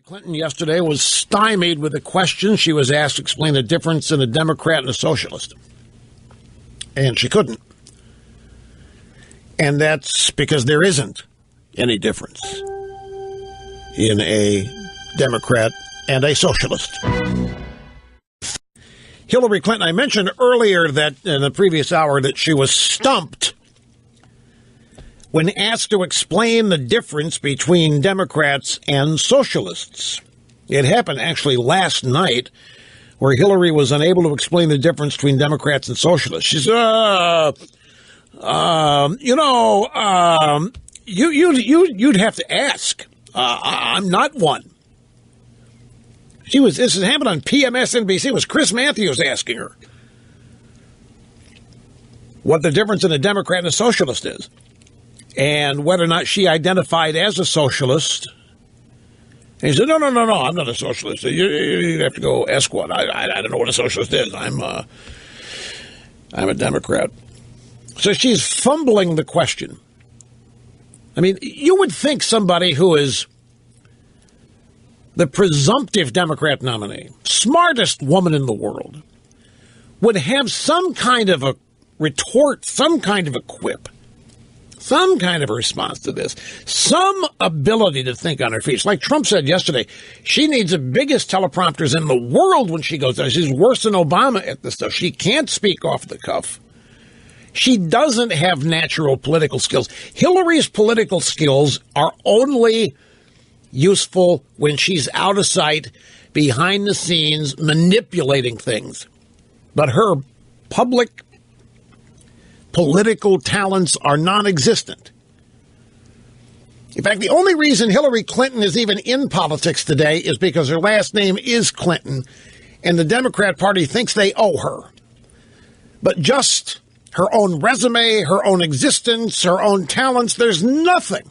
Clinton yesterday was stymied with a question. She was asked to explain the difference in a Democrat and a socialist. And she couldn't. And that's because there isn't any difference in a Democrat and a socialist. Hillary Clinton, I mentioned earlier that in the previous hour that she was stumped when asked to explain the difference between Democrats and socialists. It happened actually last night where Hillary was unable to explain the difference between Democrats and socialists. She said, you'd have to ask. I'm not one. This happened on PMSNBC. It was Chris Matthews asking her what the difference in a Democrat and a socialist is, and whether or not she identified as a socialist. And he said, no, I'm not a socialist. You have to go ask one. I don't know what a socialist is. I'm a Democrat. So she's fumbling the question. I mean, you would think somebody who is the presumptive Democrat nominee, smartest woman in the world, would have some kind of a retort, some kind of a quip, some kind of a response to this, some ability to think on her feet. It's like Trump said yesterday, she needs the biggest teleprompters in the world when she goes there. She's worse than Obama at this stuff. She can't speak off the cuff. She doesn't have natural political skills. Hillary's political skills are only useful when she's out of sight, behind the scenes, manipulating things. But her public political talents are non-existent. In fact, the only reason Hillary Clinton is even in politics today is because her last name is Clinton, and the Democrat Party thinks they owe her. But just her own resume, her own existence, her own talents, there's nothing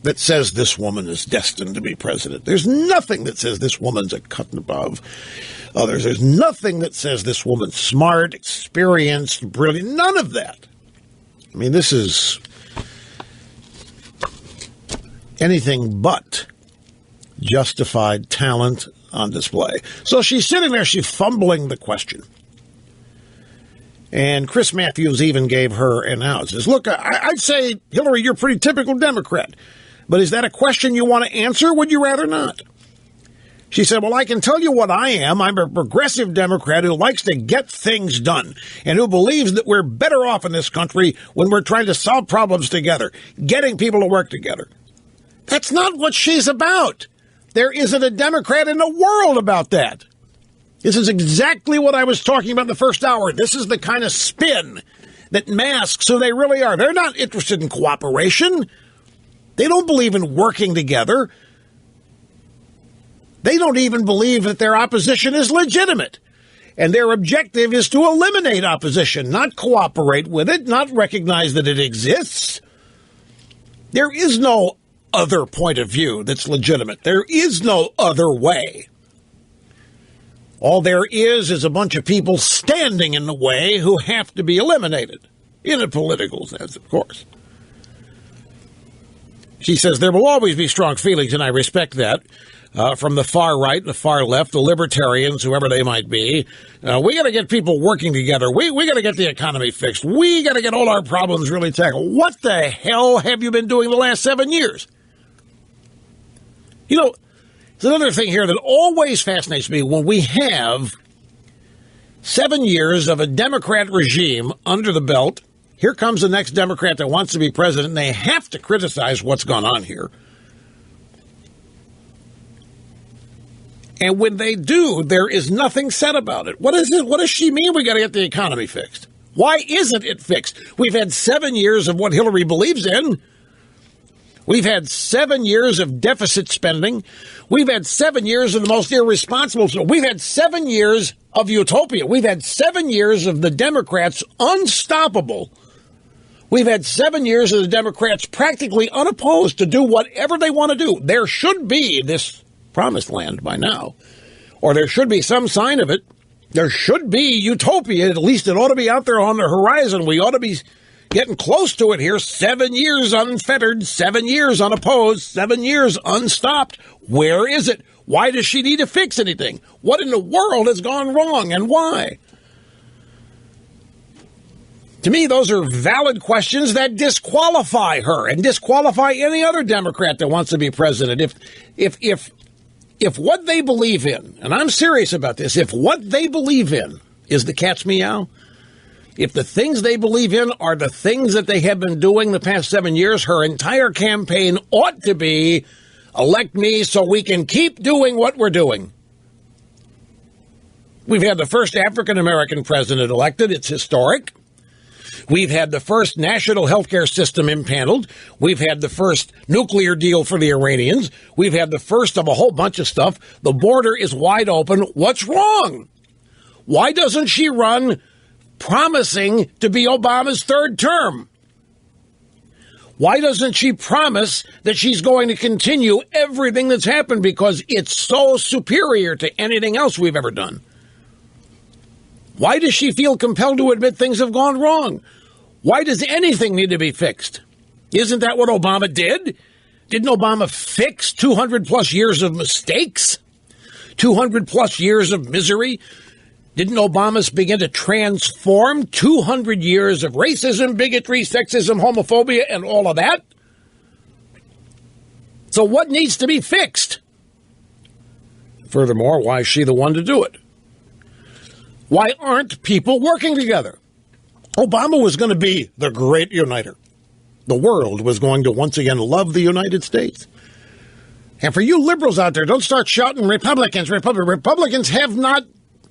that says this woman is destined to be president. There's nothing that says this woman's a cut above others. There's nothing that says this woman's smart, experienced, brilliant. None of that. I mean, this is anything but justified talent on display. So she's sitting there, she's fumbling the question. And Chris Matthews even gave her an out. Says, look, I'd say, Hillary, you're a pretty typical Democrat. But is that a question you want to answer? Would you rather not? She said, well, I can tell you what I am. I'm a progressive Democrat who likes to get things done and who believes that we're better off in this country when we're trying to solve problems together, getting people to work together. That's not what she's about. There isn't a Democrat in the world about that. This is exactly what I was talking about in the first hour. This is the kind of spin that masks who they really are. They're not interested in cooperation. They don't believe in working together. They don't even believe that their opposition is legitimate. And their objective is to eliminate opposition, not cooperate with it, not recognize that it exists. There is no other point of view that's legitimate. There is no other way. All there is a bunch of people standing in the way who have to be eliminated, in a political sense, of course. She says there will always be strong feelings, and I respect that, from the far right, the far left, the libertarians, whoever they might be. We got to get people working together. We got to get the economy fixed. We got to get all our problems really tackled. What the hell have you been doing the last 7 years? You know, there's another thing here that always fascinates me. When we have 7 years of a Democrat regime under the belt, here comes the next Democrat that wants to be president, and they have to criticize what's gone on here. And when they do, there is nothing said about it. What is it? What does she mean we got to get the economy fixed? Why isn't it fixed? We've had 7 years of what Hillary believes in. We've had 7 years of deficit spending. We've had 7 years of the most irresponsible. We've had 7 years of utopia. We've had 7 years of the Democrats unstoppable. We've had 7 years of the Democrats practically unopposed to do whatever they want to do. There should be this promised land by now, or there should be some sign of it. There should be utopia. At least it ought to be out there on the horizon. We ought to be getting close to it here. 7 years unfettered, 7 years unopposed, 7 years unstopped. Where is it? Why does she need to fix anything? What in the world has gone wrong and why? To me, those are valid questions that disqualify her and disqualify any other Democrat that wants to be president. If what they believe in, and I'm serious about this, if what they believe in is the cat's meow, if the things they believe in are the things that they have been doing the past 7 years, her entire campaign ought to be, elect me so we can keep doing what we're doing. We've had the first African-American president elected. It's historic. We've had the first national healthcare system impaneled. We've had the first nuclear deal for the Iranians. We've had the first of a whole bunch of stuff. The border is wide open. What's wrong? Why doesn't she run promising to be Obama's third term? Why doesn't she promise that she's going to continue everything that's happened because it's so superior to anything else we've ever done? Why does she feel compelled to admit things have gone wrong? Why does anything need to be fixed? Isn't that what Obama did? Didn't Obama fix 200 plus years of mistakes? 200 plus years of misery? Didn't Obama begin to transform 200 years of racism, bigotry, sexism, homophobia, and all of that? So what needs to be fixed? Furthermore, why is she the one to do it? Why aren't people working together? Obama was going to be the great uniter. The world was going to once again love the United States. And for you liberals out there, don't start shouting Republicans. Republicans have not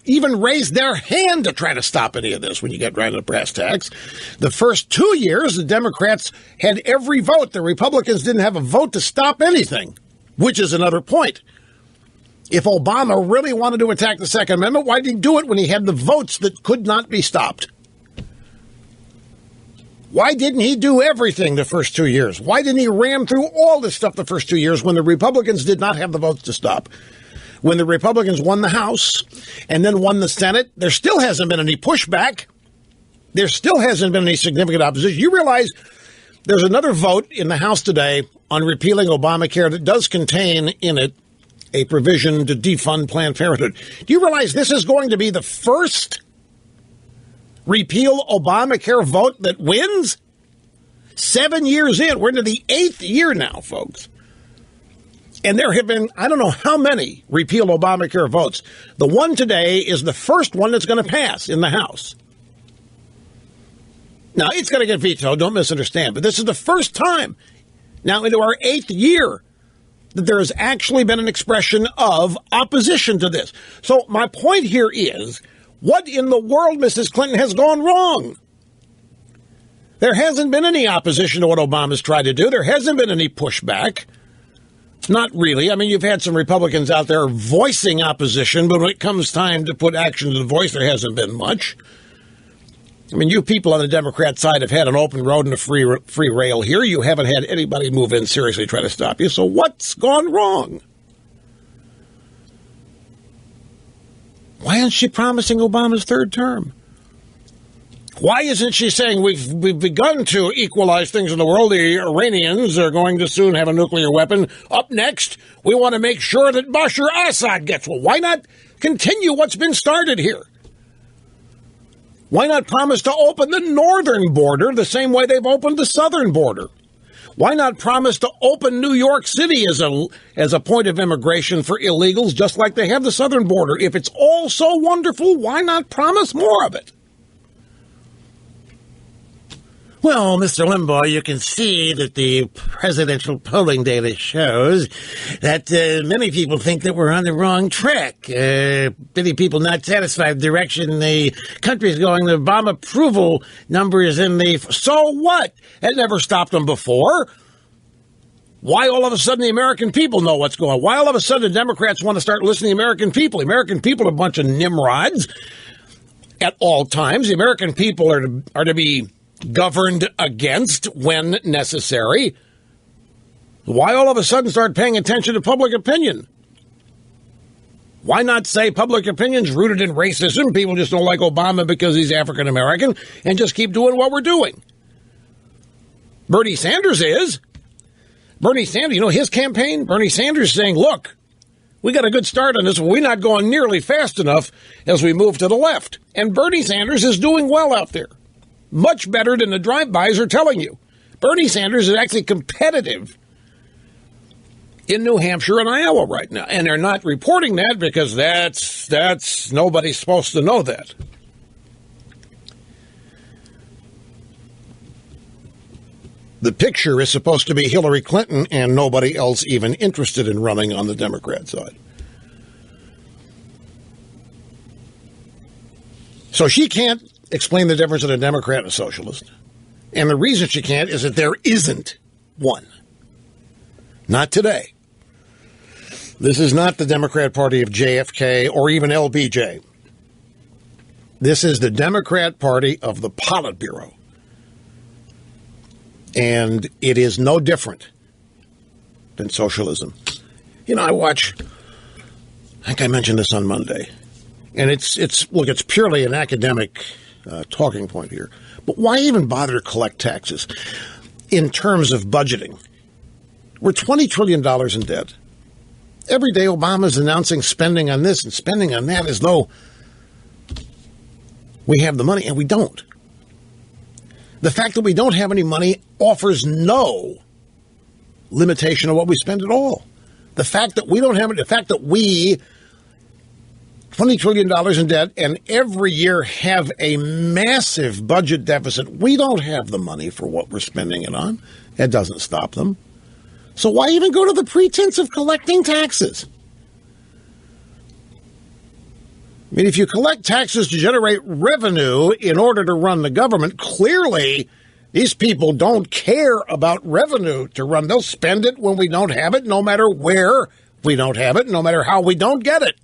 even raised their hand to try to stop any of this when you get right to the brass tacks. The first 2 years, the Democrats had every vote. The Republicans didn't have a vote to stop anything, which is another point. If Obama really wanted to attack the Second Amendment, why did he do it when he had the votes that could not be stopped? Why didn't he do everything the first 2 years? Why didn't he ram through all this stuff the first 2 years when the Republicans did not have the votes to stop? When the Republicans won the House and then won the Senate, there still hasn't been any pushback. There still hasn't been any significant opposition. You realize there's another vote in the House today on repealing Obamacare that does contain in it a provision to defund Planned Parenthood. Do you realize this is going to be the first repeal Obamacare vote that wins? 7 years in. We're into the 8th year now, folks. And there have been, I don't know how many repeal Obamacare votes. The one today is the first one that's going to pass in the House. Now, it's going to get vetoed, don't misunderstand, but this is the first time now into our 8th year that there has actually been an expression of opposition to this. So my point here is, what in the world, Mrs. Clinton, has gone wrong? There hasn't been any opposition to what Obama's tried to do. There hasn't been any pushback. Not really. I mean, you've had some Republicans out there voicing opposition, but when it comes time to put action to the voice, there hasn't been much. I mean, you people on the Democrat side have had an open road and a free rail here. You haven't had anybody move in seriously try to stop you. So what's gone wrong? Why isn't she promising Obama's third term? Why isn't she saying we've begun to equalize things in the world? The Iranians are going to soon have a nuclear weapon. Up next, we want to make sure that Bashar Assad gets one. Why not continue what's been started here? Why not promise to open the northern border the same way they've opened the southern border? Why not promise to open New York City as a point of immigration for illegals, just like they have the southern border? If it's all so wonderful, why not promise more of it? Well, Mr. Limbaugh, you can see that the presidential polling data shows that many people think that we're on the wrong track. Many people not satisfied with the direction the country is going. The Obama approval numbers in the... So what? That never stopped them before. Why all of a sudden the American people know what's going on? Why all of a sudden the Democrats want to start listening to the American people? The American people are a bunch of nimrods at all times. The American people are to be governed against when necessary. Why all of a sudden start paying attention to public opinion? Why not say public opinion's rooted in racism? People just don't like Obama because he's African American, and just keep doing what we're doing. Bernie Sanders is. Bernie Sanders, his campaign? Bernie Sanders is saying, look, we got a good start on this. We're not going nearly fast enough as we move to the left. And Bernie Sanders is doing well out there. Much better than the drive-bys are telling you. Bernie Sanders is actually competitive in New Hampshire and Iowa right now. And they're not reporting that because that's nobody's supposed to know that. The picture is supposed to be Hillary Clinton and nobody else even interested in running on the Democrat side. So she can't explain the difference in a Democrat and a socialist. And the reason she can't is that there isn't one. Not today. This is not the Democrat Party of JFK or even LBJ. This is the Democrat Party of the Politburo. And it is no different than socialism. I think I mentioned this on Monday. And it's purely an academic talking point here. But why even bother to collect taxes in terms of budgeting? We're $20 trillion in debt. Every day Obama's announcing spending on this and spending on that as though we have the money, and we don't. The fact that we don't have any money offers no limitation of what we spend at all. The fact that we don't have it, the fact that we, $20 trillion in debt, and every year have a massive budget deficit, we don't have the money for what we're spending it on. It doesn't stop them. So why even go to the pretense of collecting taxes? I mean, if you collect taxes to generate revenue in order to run the government, clearly these people don't care about revenue to run. They'll spend it when we don't have it, no matter where we don't have it, no matter how we don't get it.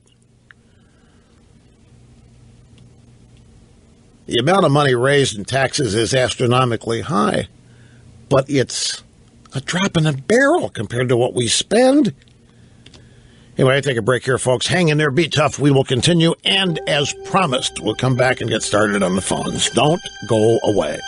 The amount of money raised in taxes is astronomically high, but it's a drop in a barrel compared to what we spend. Anyway, I take a break here, folks. Hang in there, be tough. We will continue, and as promised, we'll come back and get started on the phones. Don't go away.